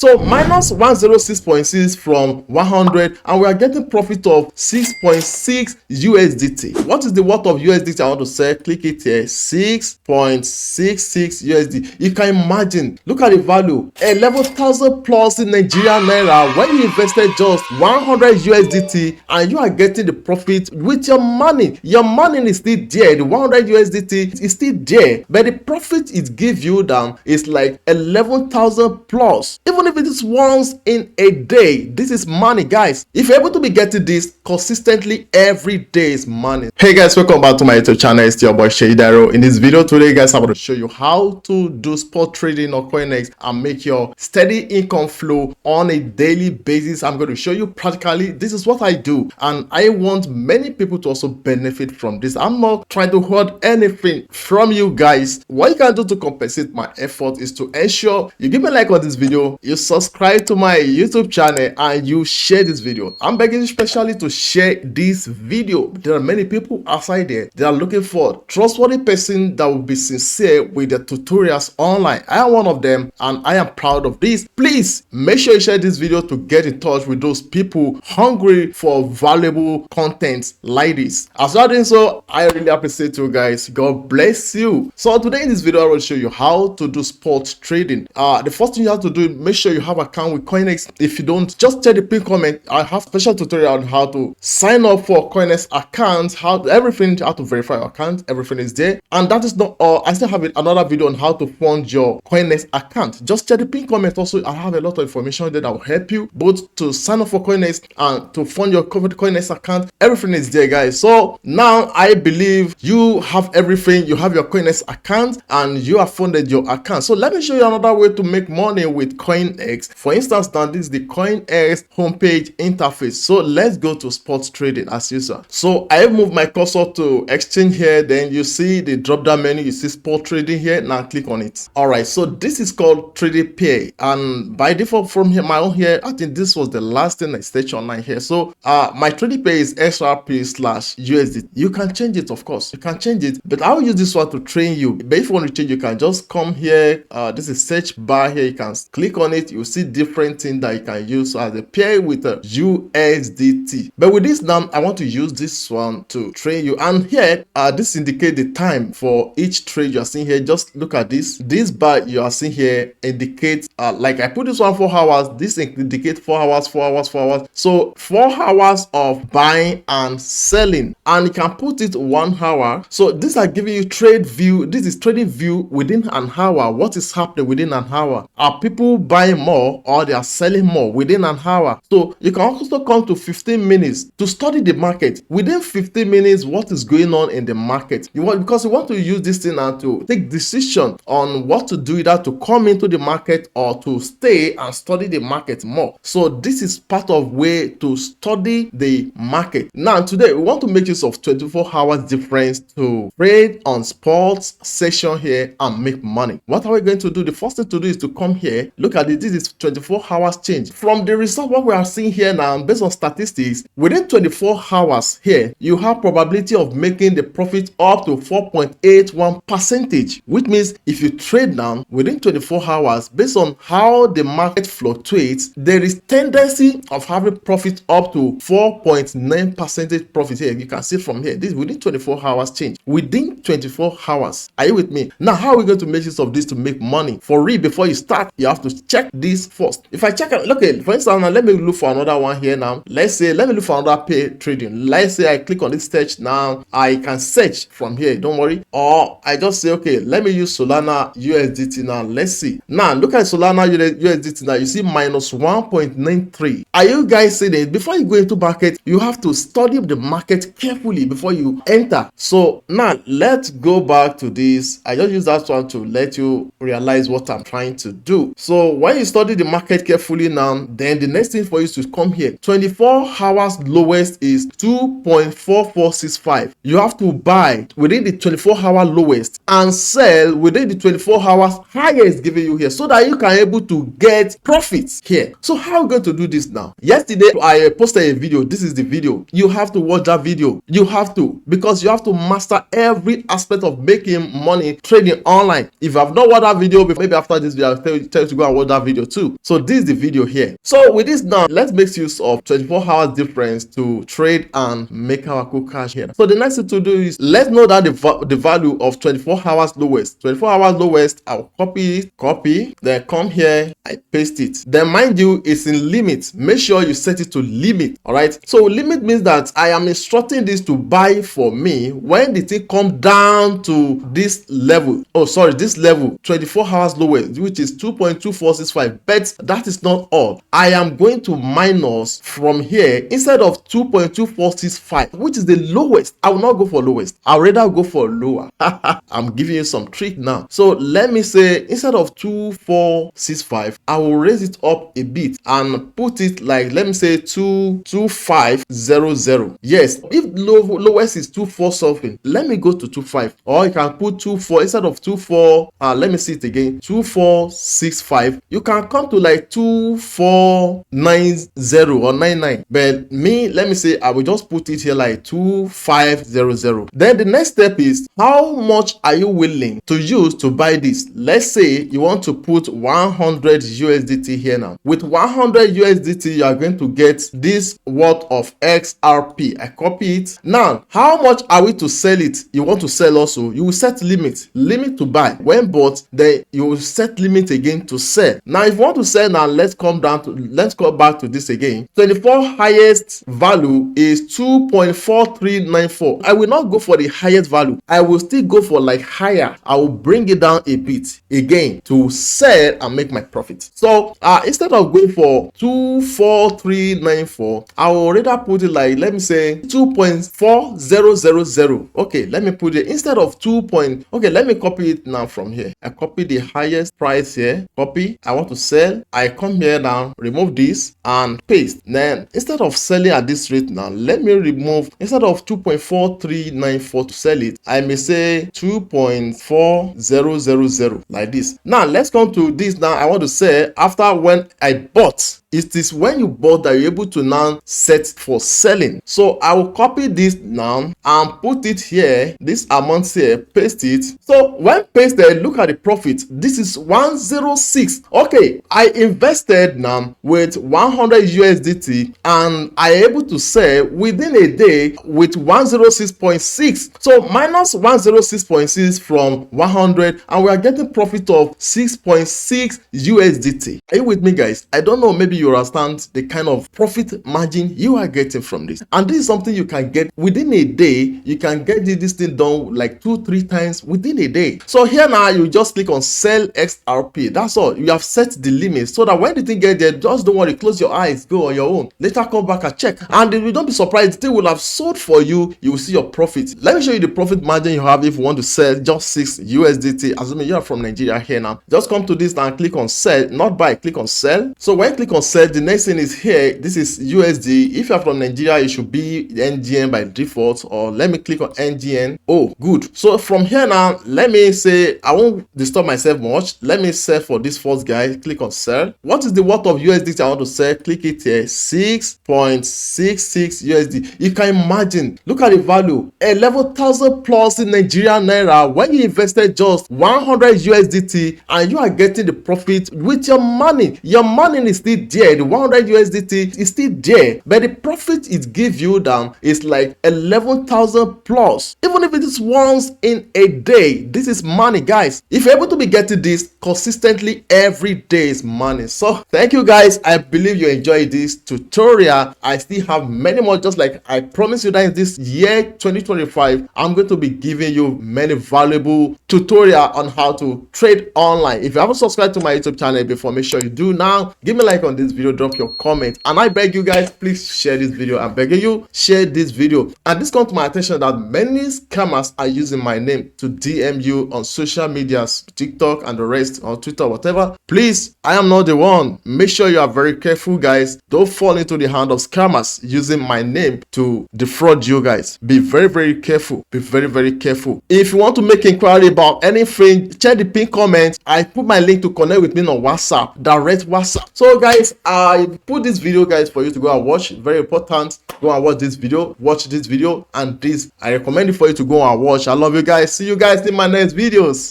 So minus 106.6 from 100, and we are getting profit of 6.6 USDT. What is the worth of USDT I want to sell? Click it here, 6.66 USD. You can imagine, look at the value, 11,000 plus in Nigerian naira when you invested just 100 USDT, and you are getting the profit with your money. Your money is still there, the 100 USDT is still there, but the profit it gives you down is like 11,000 plus. Even if it is once in a day, this is money, guys. If you're able to be getting this consistently every day, is money. Hey guys, welcome back to my YouTube channel. It's your boy Sheyi Dairo. In this video today, guys, I'm going to show you how to do spot trading on COINEX and make your steady income flow on a daily basis. I'm going to show you practically. This is what I do, and I want many people to also benefit from this. I'm not trying to hoard anything from you guys. What you can do to compensate my effort is to ensure you give me a like on this video, you subscribe to my YouTube channel, and you share this video. I'm begging you especially to share this video. There are many people outside there that are looking for trustworthy person that will be sincere with the tutorials online. I am one of them, and I am proud of this. Please make sure you share this video to get in touch with those people hungry for valuable content like this. As you are doing so, I really appreciate you guys. God bless you. So today in this video, I will show you how to do spot trading. The first thing you have to do is make sure you have an account with COINEX. If you don't, just check the pin comment. I have special tutorial on how to sign up for COINEX account, how to verify your account. Everything is there. And that is not all. I still have another video on how to fund your COINEX account. Just check the pin comment. Also, I have a lot of information there that will help you both to sign up for COINEX and to fund your COINEX account. Everything is there, guys. So now I believe you have everything. You have your COINEX account and you have funded your account. So let me show you another way to make money with COINEX. For instance, now this is the COINEX homepage interface. So let's go to spot trading as usual. So I have moved my cursor to exchange here. Then you see the drop down menu. You see spot trading here. Now click on it. All right. So this is called Trading Pay, and by default from here, my own here, I think this was the last thing I staked online here. So my Trading Pay is XRP/USD. You can change it, of course. You can change it, but I will use this one to train you. But if you want to change, you can just come here. This is search bar here. You can click on it. You see different things that you can use as a pair with a USDT. But with this now, I want to use this one to train you. And here, this indicates the time for each trade you are seeing here. Just look at this. This bar you are seeing here indicates, like I put this one 4 hours. This indicates 4 hours, 4 hours, 4 hours. So 4 hours of buying and selling, and you can put it 1 hour. So these are giving you trade view. This is trading view within an hour. What is happening within an hour? Are people buying more or they are selling more within an hour? So you can also come to 15 minutes to study the market. Within 15 minutes, what is going on in the market? Because you want to use this thing and to take decision on what to do, either to come into the market or to stay and study the market more. So this is part of way to study the market. Now today we want to make use of 24 hours difference to trade on sports section here and make money. What are we going to do? The first thing to do is to come here. Look at it. This is 24 hours change. From the result, what we are seeing here now, based on statistics, within 24 hours here, you have probability of making the profit up to 4.81%, which means if you trade now within 24 hours, based on how the market fluctuates, there is tendency of having profit up to 4.9% profit here. You can see from here, this within 24 hours change. Within 24 hours. Are you with me? Now, how are we going to make use of this to make money? For real, before you start, you have to check this first. If I check, look at, for instance, now let me look for another one here now. Let's say, let me look for another pay trading. Let's say I click on this search now. I can search from here, don't worry. Or I just say, okay, let me use Solana USDT now. Let's see. Now, look at Solana USDT now. You see minus 1.93. Are you guys seeing it? Before you go into market, you have to study the market carefully before you enter. So now let's go back to this. I just use that one to let you realize what I'm trying to do. So when you study the market carefully now, then the next thing for you is to come here. 24 hours lowest is 2.4465. You have to buy within the 24-hour lowest and sell within the 24 hours highest given you here, so that you can able to get profits here. So how are we going to do this now? Yesterday I posted a video. This is the video. You have to watch that video. You have to, because you have to master every aspect of making money trading online. If you have not watched that video before, maybe after this video I'll tell you to go and watch that video. video too. So this is the video here. So with this now, let's make use of 24 hours difference to trade and make our cool cash here. So the next thing to do is let's know that the value of 24 hours lowest. 24 hours lowest, I'll copy it, copy, then come here, I paste it. Then mind you, it's in limit. Make sure you set it to limit. All right. So limit means that I am instructing this to buy for me when the thing come down to this level. Oh, sorry, this level 24 hours lowest, which is 2.2465. But that is not all. I am going to minus from here instead of 2.2465, which is the lowest. I will not go for lowest. I'll rather go for lower. I'm giving you some trick now. So let me say instead of 2465, I will raise it up a bit and put it like, let me say 2500. Yes, if lowest is 24 something, let me go to 25, or you can put 24 instead of 24. Let me see it again, 2465. You can come to like 2490 or 99, but me, let me say I will just put it here like 2500. Then the next step is how much are you willing to use to buy this? Let's say you want to put 100 USDT here now. With 100 USDT, you are going to get this worth of XRP. I copy it. Now, how much are we to sell it? You want to sell also, you will set limit to buy. When bought, then you will set limit again to sell. Now, if you want to sell now, let's go back to this again. 24 highest value is 2.4394. I will not go for the highest value. I will still go for like higher. I will bring it down a bit again to sell and make my profit. So instead of going for 24394, I will rather put it like, let me say 2.4000. Okay, let me put it instead of 2. Okay, let me copy it now from here. I copy the highest price here, copy. I want to sell. I come here now, remove this and paste. Then instead of selling at this rate now, let me remove, instead of 2.4394 to sell it, I may say 2.4000 like this. Now let's come to this. Now I want to say after when I bought. It is when you bought that you're able to now set for selling. So I will copy this now and put it here, this amount here, paste it. So when pasted, look at the profit. This is 106. Okay, I invested now with 100 USDT and I able to sell within a day with 106.6. So minus 106.6 from 100 and we are getting profit of 6.6 USDT. Are you with me, guys? I don't know, maybe you understand the kind of profit margin you are getting from this, and this is something you can get within a day. You can get this thing done like 2-3 times within a day. So here now you just click on sell XRP. That's all. You have set the limit so that when the thing get there, just don't worry, close your eyes, go on your own, later come back and check, and if you don't be surprised, the thing will have sold for you. You will see your profit. Let me show you the profit margin you have if you want to sell just 6 USDT. Assuming you are from Nigeria here now, just come to this and click on sell, not buy, click on sell. So when you click on sell, the next thing is here, this is USD. If you are from Nigeria, it should be NGN by default, or let me click on NGN. Oh, good. So from here now, let me say I won't disturb myself much. Let me sell for this first guy. Click on sell. What is the worth of USD I want to sell? Click it here, 6.66 USD. You can imagine, look at the value, 11,000 plus in Nigerian naira when you invested just 100 USDT and you are getting the profit with your money. Your money is still there. The 100 USDT is still there, but the profit it gives you down is like 11,000 plus. Even if it is once in a day, this is money, guys. If you're able to be getting this consistently every day, is money. So thank you, guys. I believe you enjoyed this tutorial. I still have many more, just like I promised you that in this year 2025, I'm going to be giving you many valuable tutorial on how to trade online. If you haven't subscribed to my YouTube channel before, make sure you do now. Give me a like on this video, drop your comment, and I beg you guys, please share this video. I'm begging you, share this video. And this comes to my attention that many scammers are using my name to DM you on social medias, TikTok and the rest, or Twitter, whatever. Please, I am not the one. Make sure you are very careful, guys. Don't fall into the hand of scammers using my name to defraud you, guys. Be very, very careful. Be very, very careful. If you want to make inquiry about anything, check the pinned comment. I put my link to connect with me on WhatsApp, direct WhatsApp. So guys, I put this video, guys, for you to go and watch. Very important. Go and watch this video, and this I recommend it for you to go and watch. I love you guys. See you guys in my next videos.